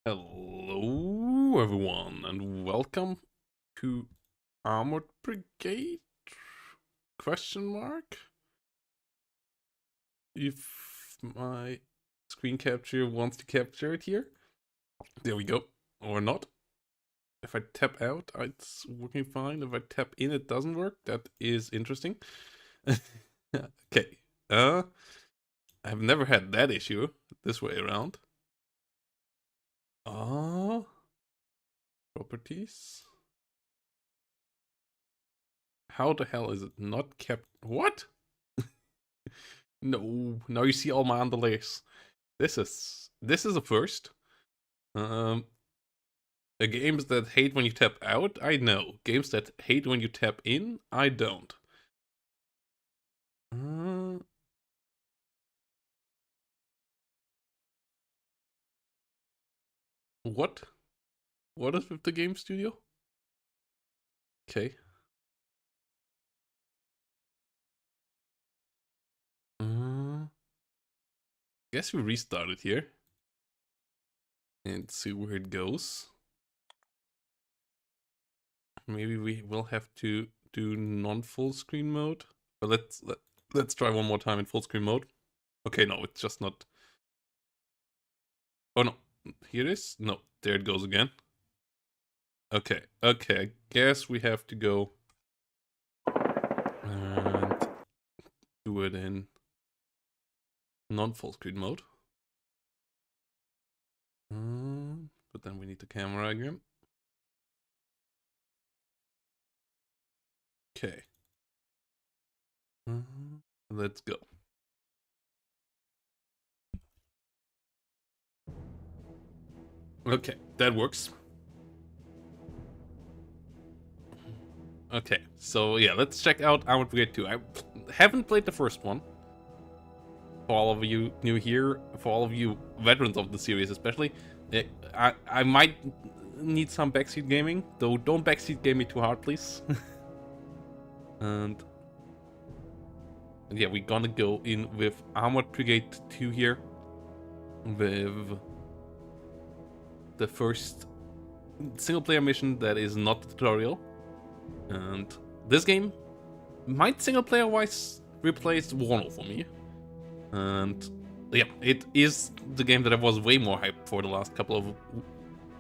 Hello everyone and welcome to Armored Brigade? Question mark? If my screen capture wants to capture it here. There we go. Or not. If I tap out, it's working fine. If I tap in, it doesn't work. That is interesting. Okay. I've never had that issue this way around. Properties. How the hell is it not kept? What? No, now you see all my underlays. This is a first. Um, the games that hate when you tap out, I know. Games that hate when you tap in, I don't. Uh, what? What is with the game studio? Okay. Guess we restart it here and see where it goes. Maybe we will have to do non-full screen mode. But let's try one more time in full screen mode. Okay, no, it's just not. Oh no, here it is. No, there it goes again. Okay, I guess we have to go and do it in non-full screen mode. But then we need the camera again. Okay. Let's go. Okay, that works. Okay, so yeah, let's check out Armored Brigade 2. I haven't played the first one. For all of you new here, for all of you veterans of the series especially, I might need some backseat gaming, though don't backseat game me too hard, please. And yeah, we're gonna go in with Armored Brigade 2 here, with the first single player mission that is not the tutorial. And this game might single player wise replace WARNO for me. And yeah, it is the game that I was way more hyped for the last couple of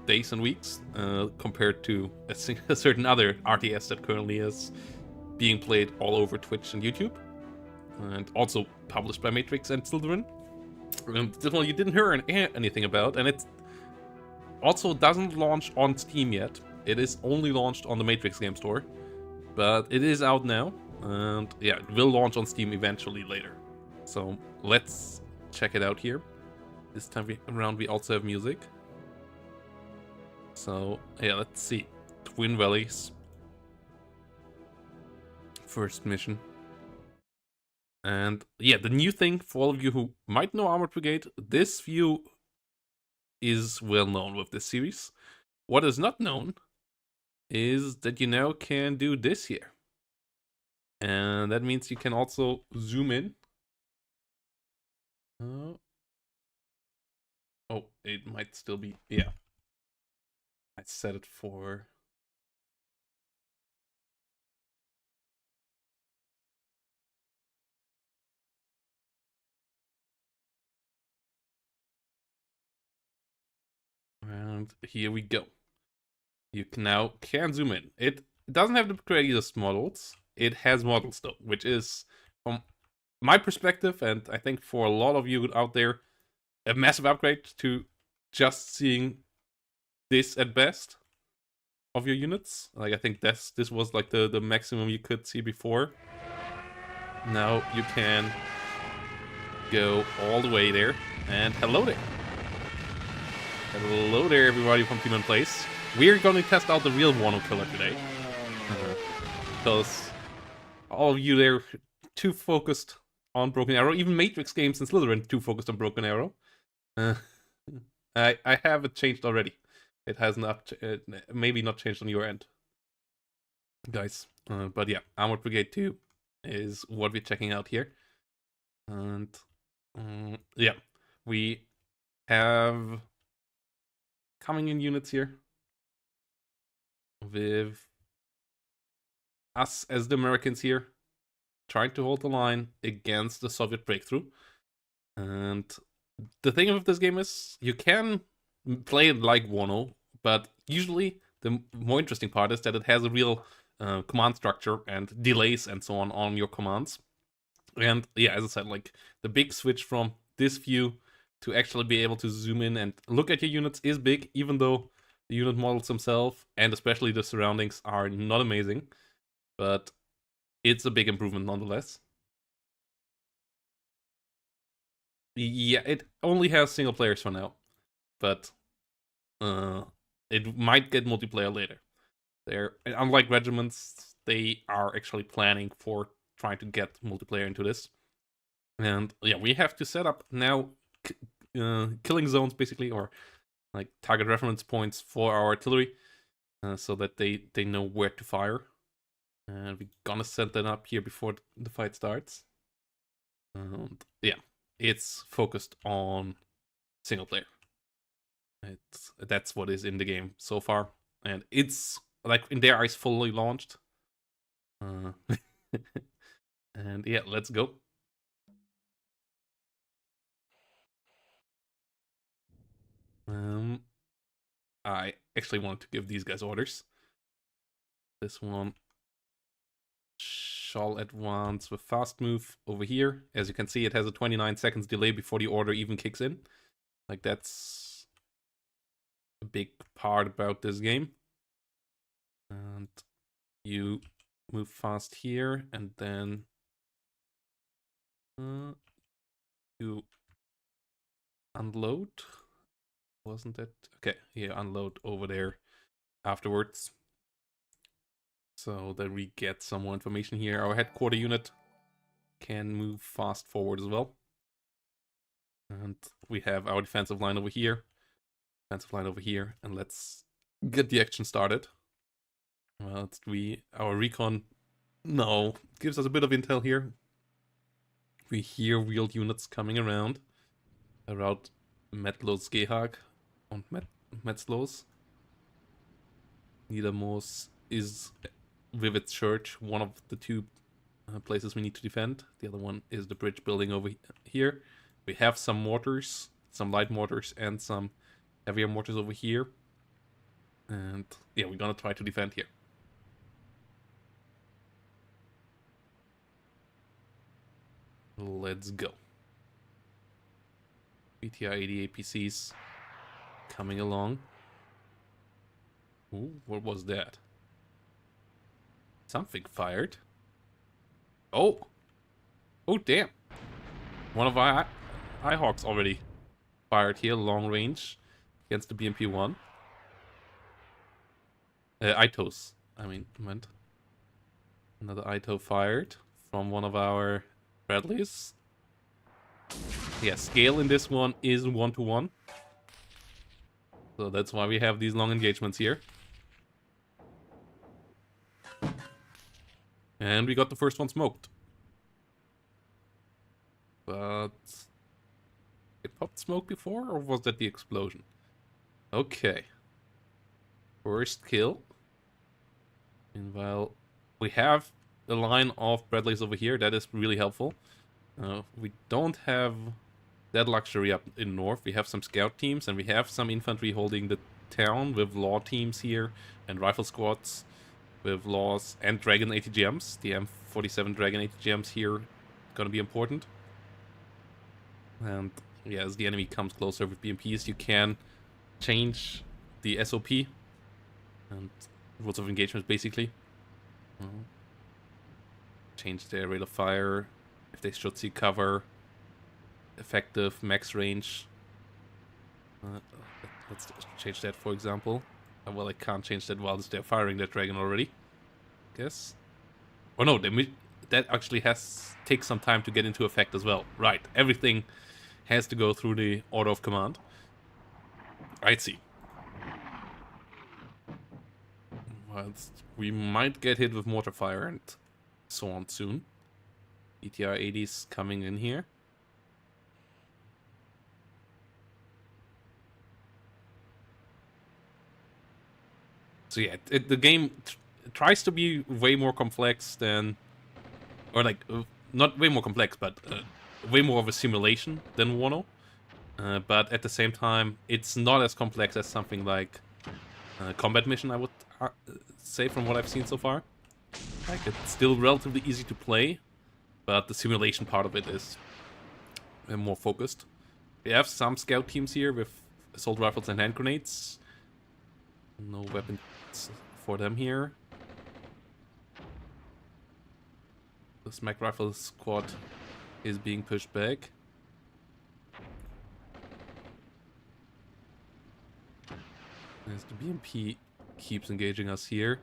days and weeks compared to a certain other RTS that currently is being played all over Twitch and YouTube, and also published by Matrix and Slytherin. This one you didn't hear anything about, and it also doesn't launch on Steam yet. It is only launched on the Matrix game store, but it is out now, and yeah, it will launch on Steam eventually later. So let's check it out here. This time around we also have music. So yeah, let's see. Twin Valleys. First mission. And yeah, the new thing for all of you who might know Armored Brigade, this view is well known with this series. What is not known is that you now can do this here. And that means you can also zoom in. Oh, it might still be, yeah. I set it for... And here we go. You can zoom in. It doesn't have the greatest models. It has models though, which is, from my perspective, and I think for a lot of you out there, a massive upgrade to just seeing this at best of your units. Like, I think this was like the maximum you could see before. Now you can go all the way there, and hello there. Hello there, everybody from Team and Place. We're going to test out the real WARNO killer today. Because all of you there too focused on Broken Arrow, even Matrix games and Slytherin too focused on Broken Arrow. I have it changed already. It has not, maybe not changed on your end, guys. But yeah, Armored Brigade 2 is what we're checking out here. And yeah, we have coming in units here. With us as the Americans here, trying to hold the line against the Soviet breakthrough. And the thing with this game is, you can play it like WARNO, but usually the more interesting part is that it has a real command structure and delays and so on your commands. And yeah, as I said, like the big switch from this view to actually be able to zoom in and look at your units is big, even though the unit models themselves and especially the surroundings are not amazing. But it's a big improvement nonetheless. Yeah, it only has single players for now, but it might get multiplayer later. They're unlike regiments, they are actually planning for trying to get multiplayer into this. And yeah, we have to set up now killing zones basically, or like target reference points for our artillery, so that they know where to fire. And we're gonna set that up here before the fight starts. And yeah, it's focused on single player. That's what is in the game so far, and it's like in their eyes fully launched. And yeah, let's go. I actually wanted to give these guys orders. This one shall advance with fast move over here. As you can see, it has a 29 seconds delay before the order even kicks in. Like, that's a big part about this game. And you move fast here, and then you unload. Wasn't it? Okay, yeah, unload over there afterwards. So that we get some more information here. Our headquarter unit can move fast forward as well. And we have our defensive line over here. Defensive line over here. And let's get the action started. Well, our recon gives us a bit of intel here. We hear wheeled units coming around Metlos Gehag and Metzlos. Niedermoos is with its church one of the two places we need to defend. The other one is the bridge building over here. We have some mortars, some light mortars and some heavier mortars over here. And yeah, we're gonna try to defend here. Let's go. BTR 80 APCs coming along. Ooh, what was that? Something fired. Oh! Oh, damn. One of our Ihawks already fired here, long range, against the BMP-1. ITOs, I meant. Another ITO fired from one of our Bradleys. Yeah, scale in this one is 1-to-1. So that's why we have these long engagements here. And we got the first one smoked. But it popped smoke before, or was that the explosion? Okay. First kill. Meanwhile, we have the line of Bradleys over here. That is really helpful. We don't have that luxury up in north. We have some scout teams, and we have some infantry holding the town with law teams here, and rifle squads with laws and Dragon ATGMs. The M47 Dragon ATGMs here gonna be important. And yeah, as the enemy comes closer with BMPs, you can change the SOP and rules of engagement basically. Change their rate of fire, if they should see cover, effective max range. Let's change that, for example. Well, I can't change that while they're firing that dragon already, guess. Oh no, that actually takes some time to get into effect as well. Right, everything has to go through the order of command. I see. Well, we might get hit with mortar fire and so on soon. ETR 80s coming in here. So yeah, the game tries to be way more complex than, or like not way more complex, but way more of a simulation than WARNO. But at the same time, it's not as complex as something like Combat Mission, I would say, from what I've seen so far. Like, it's still relatively easy to play, but the simulation part of it is more focused. We have some scout teams here with assault rifles and hand grenades. No weapons for them here. The smack rifle squad is being pushed back. As the BMP keeps engaging us here.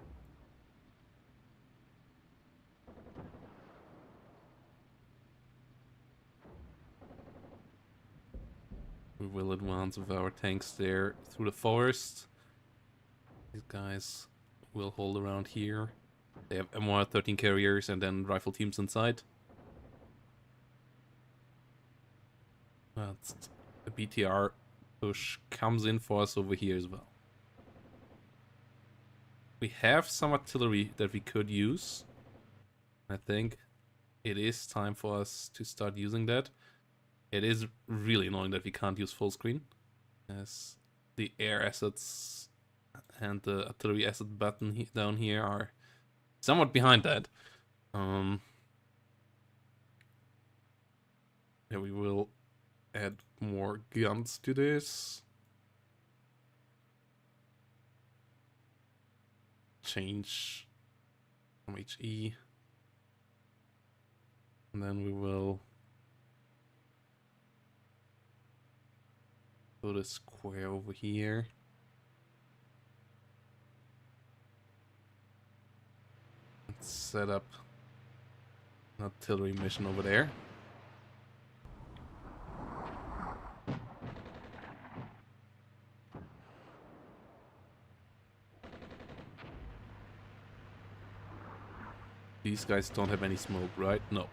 We will advance with our tanks there through the forest. These guys will hold around here. They have M113 carriers and then rifle teams inside. But a BTR push comes in for us over here as well. We have some artillery that we could use. I think it is time for us to start using that. It is really annoying that we can't use full screen, as the air assets and the artillery asset button down here are somewhat behind that. Yeah, we will add more guns to this. Change from HE. And then we will put a square over here. Let's set up an artillery mission over there. These guys don't have any smoke, right? No.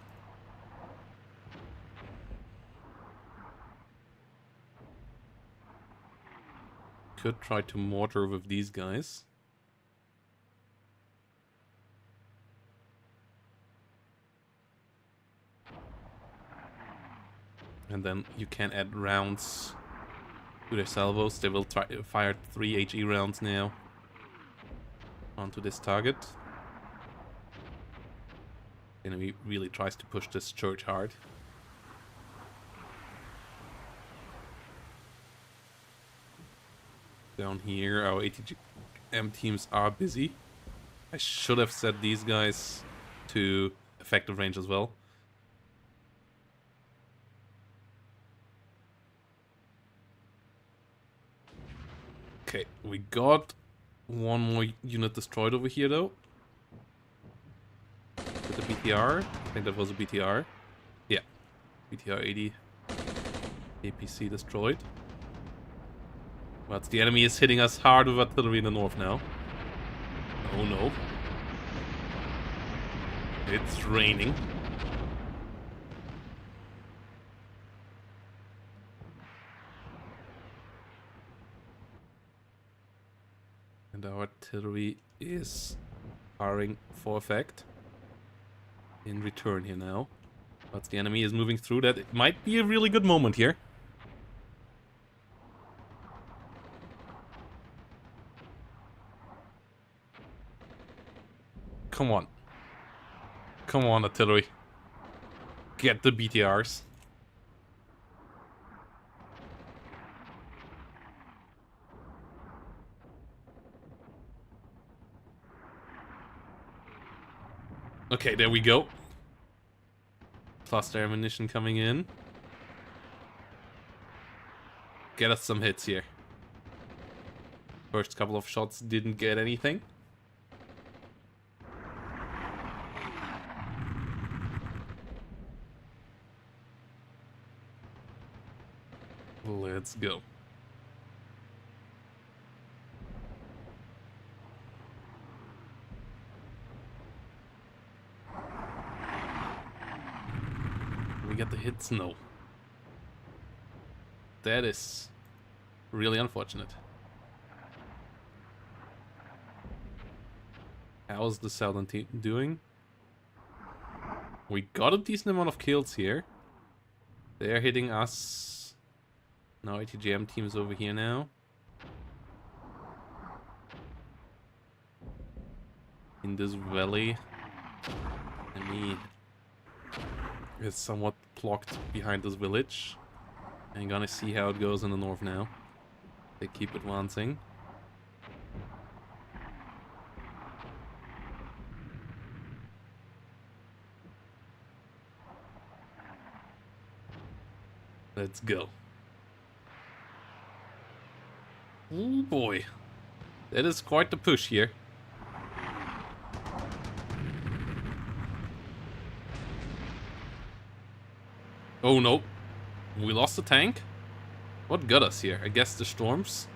Could try to mortar with these guys. And then you can add rounds to their salvos. They will try fire 3 HE rounds now onto this target. The enemy really tries to push this church hard. Down here, our ATGM teams are busy. I should have set these guys to effective range as well. Okay, we got one more unit destroyed over here though. With the BTR. I think that was a BTR. Yeah. BTR 80. APC destroyed. But the enemy is hitting us hard with artillery in the north now. Oh no. It's raining. And our artillery is firing for effect. In return here now. But the enemy is moving through that. It might be a really good moment here. Come on. Come on, artillery. Get the BTRs. Okay, there we go. Cluster ammunition coming in. Get us some hits here. First couple of shots didn't get anything. Let's go. We get the hits? No. That is really unfortunate. How's the southern team doing? We got a decent amount of kills here. They're hitting us. No, ATGM team's over here now. In this valley. Enemy is somewhat blocked behind this village. I'm gonna see how it goes in the north now. They keep advancing. Let's go. Oh boy. That is quite the push here. Oh no. We lost the tank? What got us here? I guess the storms?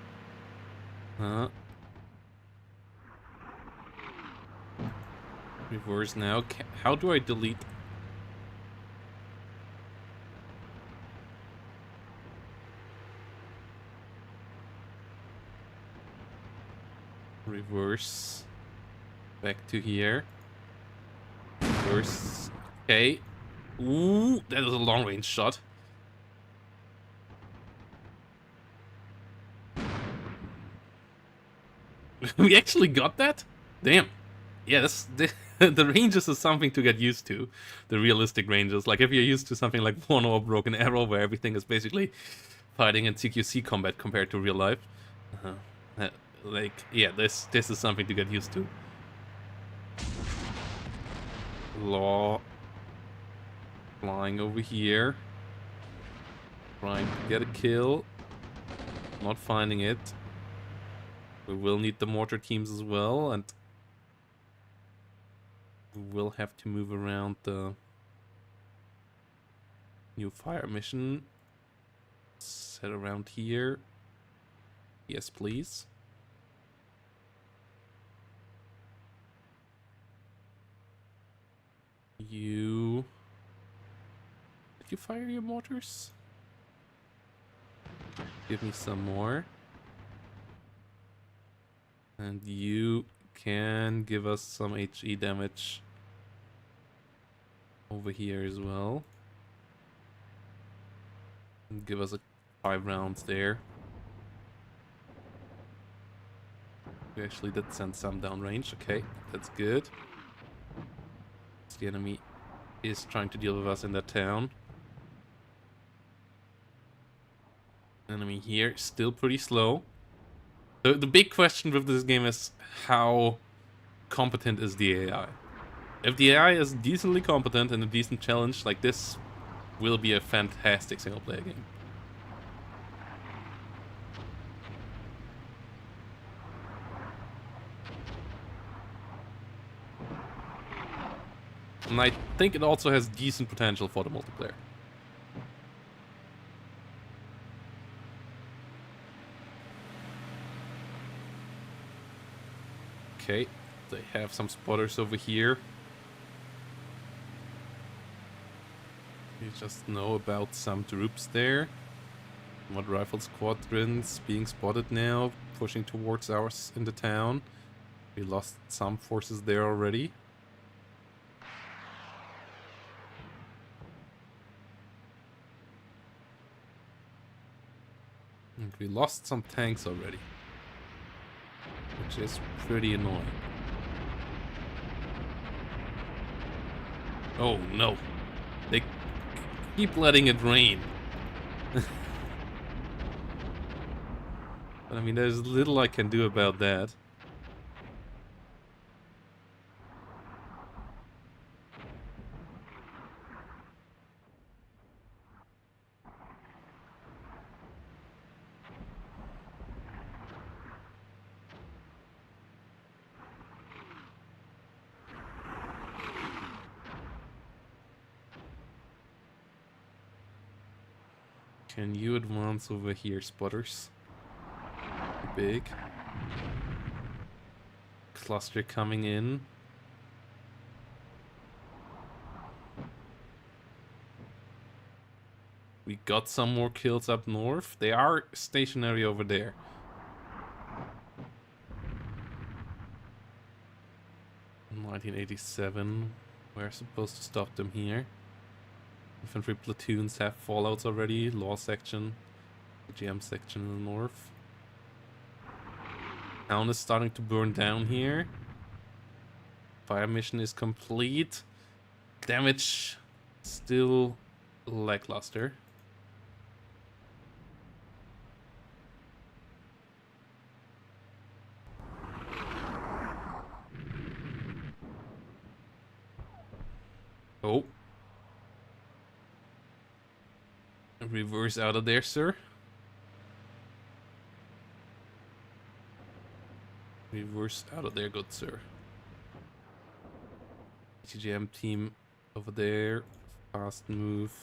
Reverse now. How do I delete? Reverse. Back to here. Reverse. Okay. Ooh, that is a long range shot. We actually got that? Damn. Yeah, the ranges is something to get used to. The realistic ranges. Like if you're used to something like WARNO or Broken Arrow, where everything is basically fighting in CQC combat compared to real life. Like, yeah, this is something to get used to. Law. Flying over here. Trying to get a kill. Not finding it. We will need the mortar teams as well, and we will have to move around the new fire mission. Set around here. Yes, please. You... Did you fire your mortars? Give me some more. And you can give us some HE damage over here as well. And give us 5 rounds there. We actually did send some downrange. Okay, that's good. The enemy is trying to deal with us in that town. Enemy here, still pretty slow. The big question with this game is how competent is the AI? If the AI is decently competent and a decent challenge, like this will be a fantastic single player game. And I think it also has decent potential for the multiplayer. Okay, they have some spotters over here. You just know about some troops there. Mod rifle squadrons being spotted now, pushing towards ours in the town. We lost some forces there already. And we lost some tanks already, which is pretty annoying. Oh no, they keep letting it rain. But I mean, there's little I can do about that. Can you advance over here, spotters? Big. Cluster coming in. We got some more kills up north. They are stationary over there. 1987. We're supposed to stop them here. Infantry platoons have fallouts already. Law section, GM section in the north. Town is starting to burn down here. Fire mission is complete. Damage still lackluster. Oh. Reverse out of there, sir. Reverse out of there, good sir. TGM team over there. Fast move.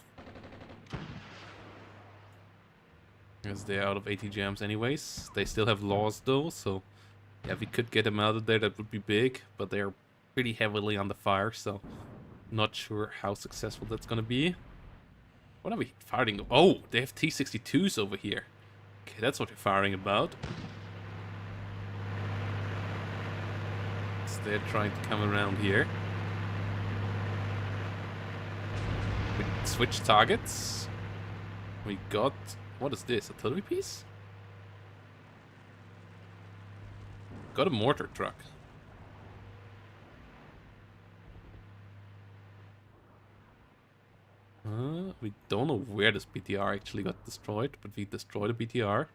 As they're out of ATGMs anyways. They still have laws though, so yeah, if we could get them out of there, that would be big. But they're pretty heavily under fire, so not sure how successful that's gonna be. What are we firing? Oh, they have T-62s over here. Okay, that's what they're firing about. So they're trying to come around here. We switch targets. We got... What is this? Artillery piece? Got a mortar truck. We don't know where this BTR actually got destroyed, but we destroyed a BTR.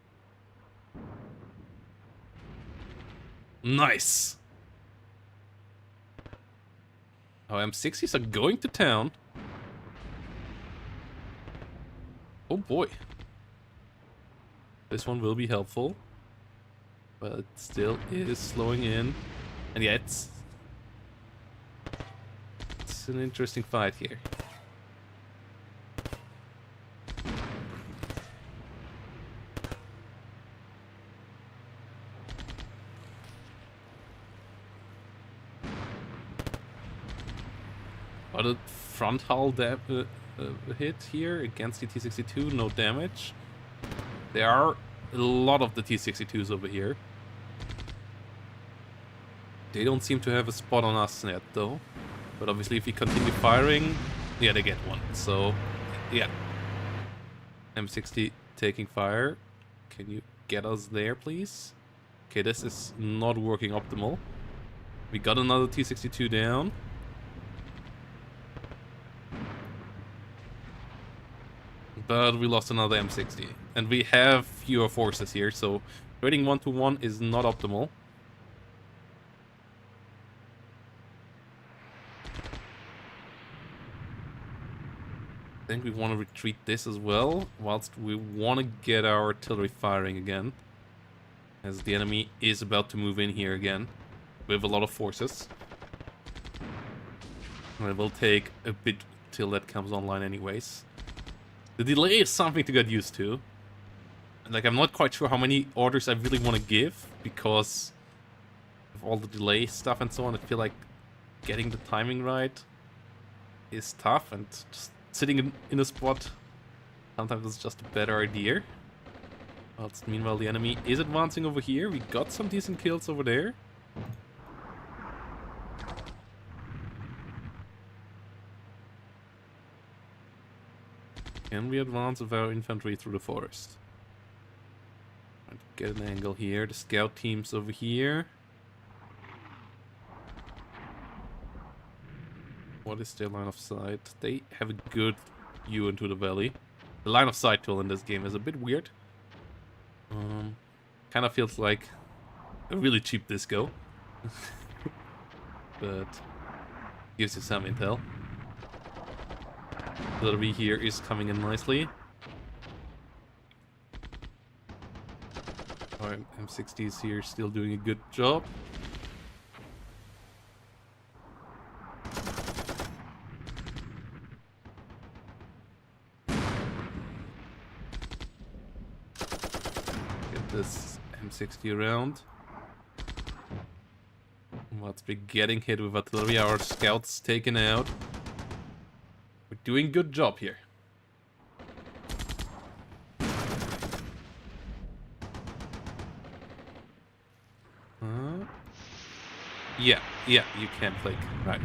Nice! Our M60s are going to town. Oh boy. This one will be helpful. But it still is slowing in. And yeah, it's an interesting fight here. Got a front hull hit here against the T-62, no damage. There are a lot of the T-62s over here. They don't seem to have a spot on us yet though. But obviously if we continue firing, yeah, they get one. So, yeah. M60 taking fire. Can you get us there, please? Okay, this is not working optimal. We got another T-62 down. But we lost another M60. And we have fewer forces here, so trading 1-to-1 is not optimal. I think we want to retreat this as well, whilst we want to get our artillery firing again. As the enemy is about to move in here again, with a lot of forces. And it will take a bit till that comes online anyways. The delay is something to get used to. Like, I'm not quite sure how many orders I really want to give, because of all the delay stuff and so on. I feel like getting the timing right is tough, and just sitting in a spot sometimes is just a better idea. Whilst meanwhile the enemy is advancing over here. We got some decent kills over there. Can we advance with our infantry through the forest? Get an angle here. The scout team's over here. What is their line of sight? They have a good view into the valley. The line of sight tool in this game is a bit weird. Kind of feels like a really cheap disco. But gives you some intel. Artillery here is coming in nicely. Our M60 is here still doing a good job. Get this M60 around. Whilst we're getting hit with artillery, our scouts taken out. We're doing a good job here. Yeah, you can click. Right.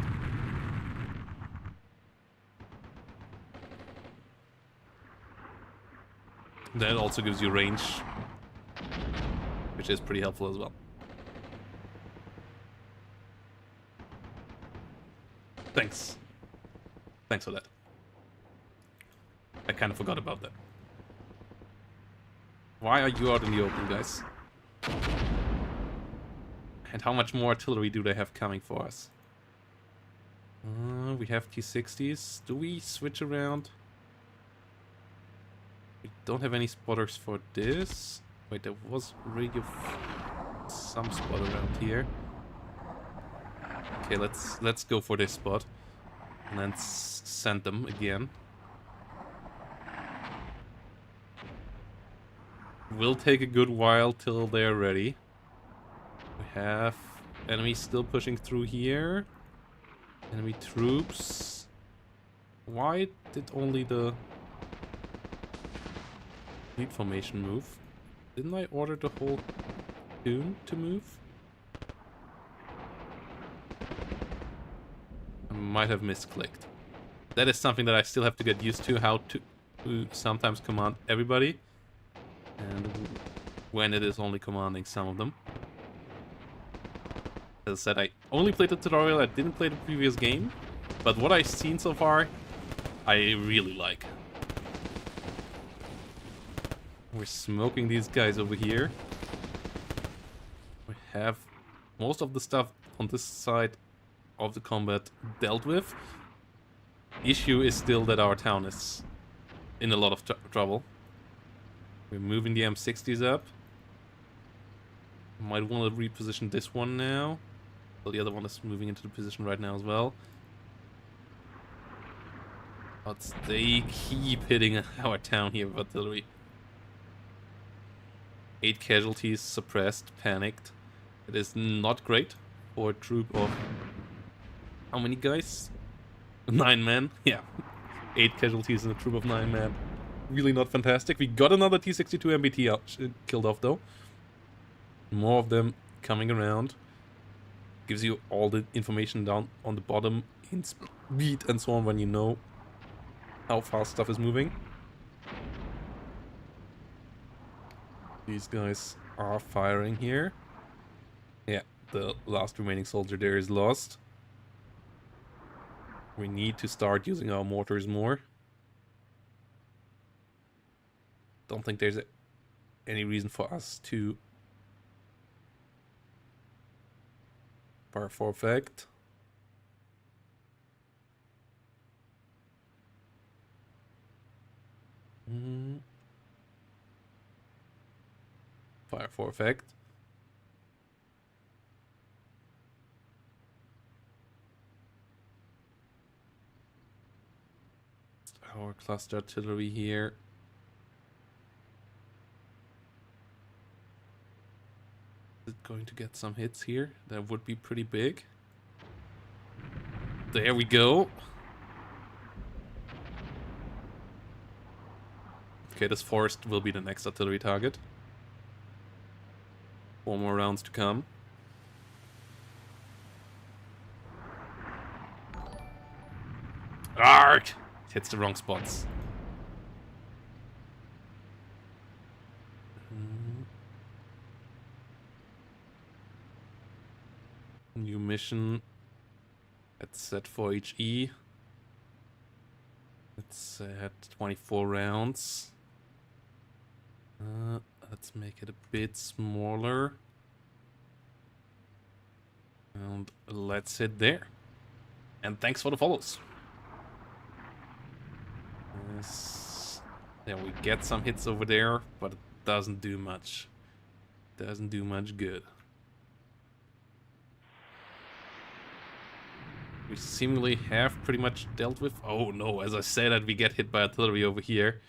That also gives you range, which is pretty helpful as well. Thanks. Thanks for that. I kind of forgot about that. Why are you out in the open, guys? And how much more artillery do they have coming for us? We have T-60s. Do we switch around? We don't have any spotters for this. Wait, there was radio... some spot around here. Okay, let's go for this spot. And then send them again. Will take a good while till they're ready. We have enemies still pushing through here. Enemy troops. Why did only the fleet formation move? Didn't I order the whole platoon to move? I might have misclicked. That is something that I still have to get used to, how to sometimes command everybody. And when it is only commanding some of them. As I said, I only played the tutorial, I didn't play the previous game. But what I've seen so far, I really like. We're smoking these guys over here. We have most of the stuff on this side of the combat dealt with. The issue is still that our town is in a lot of trouble. We're moving the M60s up. Might want to reposition this one now. Well, the other one is moving into the position right now as well. But they keep hitting our town here with artillery. 8 casualties, suppressed, panicked. It is not great for a troop of... how many guys? 9 men? Yeah. 8 casualties in a troop of 9 men. Really not fantastic. We got another T-62 MBT out, killed off though. More of them coming around. Gives you all the information down on the bottom in speed and so on when you know how fast stuff is moving. These guys are firing here. Yeah, the last remaining soldier there is lost. We need to start using our mortars more. Don't think there's any reason for us to fire for effect. Fire for effect. Our cluster artillery here. Is it going to get some hits here? That would be pretty big. There we go. Okay, this forest will be the next artillery target. 4 more rounds to come. Arg! It hits the wrong spots. New mission. It's set for HE. It's set 24 rounds. Let's make it a bit smaller. And let's hit there. And thanks for the follows. Yes. Yeah, we get some hits over there, but it doesn't do much. Doesn't do much good. We seemingly have pretty much dealt with... Oh no, as I said that, we get hit by artillery over here.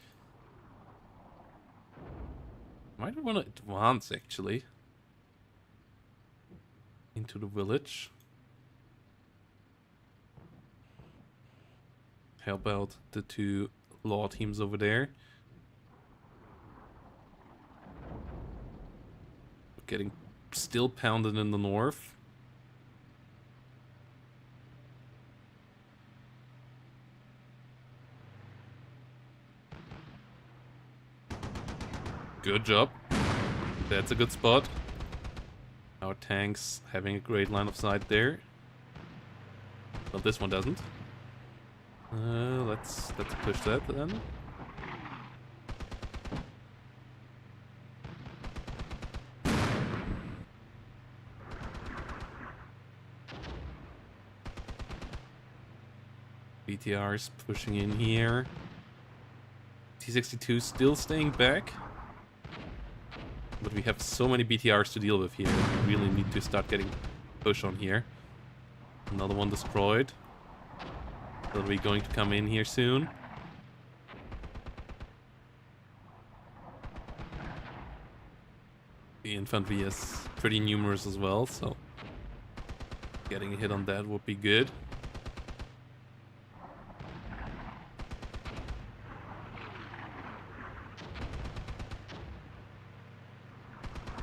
Might want to advance, actually. Into the village. Help out the 2 law teams over there. Getting still pounded in the north. Good job. That's a good spot. Our tank's having a great line of sight there. Well, this one doesn't. Let's push that then. BTR's pushing in here. T-62 still staying back. But we have so many BTRs to deal with here. We really need to start getting push on here. Another one destroyed. Are we going to come in here soon? The infantry is pretty numerous as well, so getting a hit on that would be good.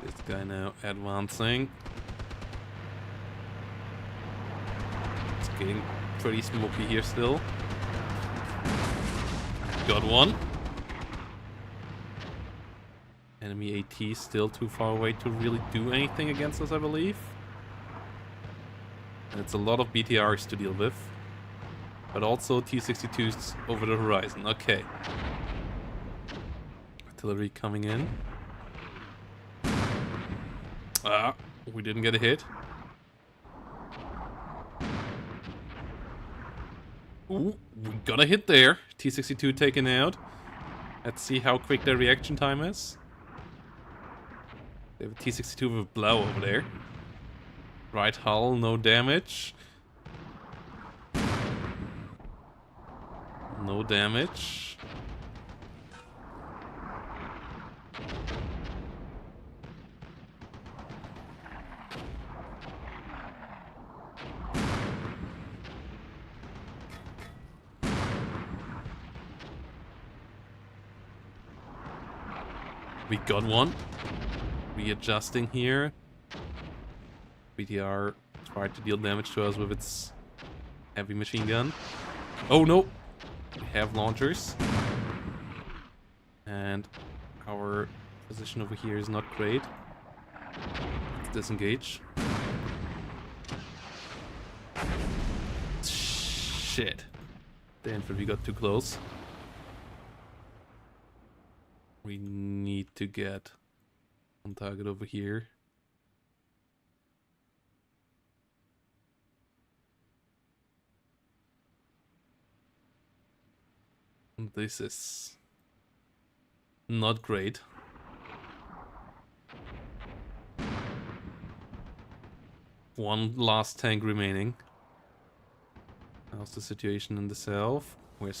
This guy now advancing. It's getting pretty smoky here still. Got one. Enemy AT still too far away to really do anything against us, I believe. And it's a lot of BTRs to deal with. But also T-62s over the horizon. Okay. Artillery coming in. Ah, we didn't get a hit. Ooh, we got a hit there. T-62 taken out. Let's see how quick their reaction time is. They have a T-62 with a blow over there. Right hull, no damage. No damage. We got one. Readjusting here. BTR tried to deal damage to us with its heavy machine gun. Oh no! We have launchers. And our position over here is not great. Let's disengage. Shit. The infantry got too close. We need to get on target over here. This is not great. One last tank remaining. How's the situation in the south? We're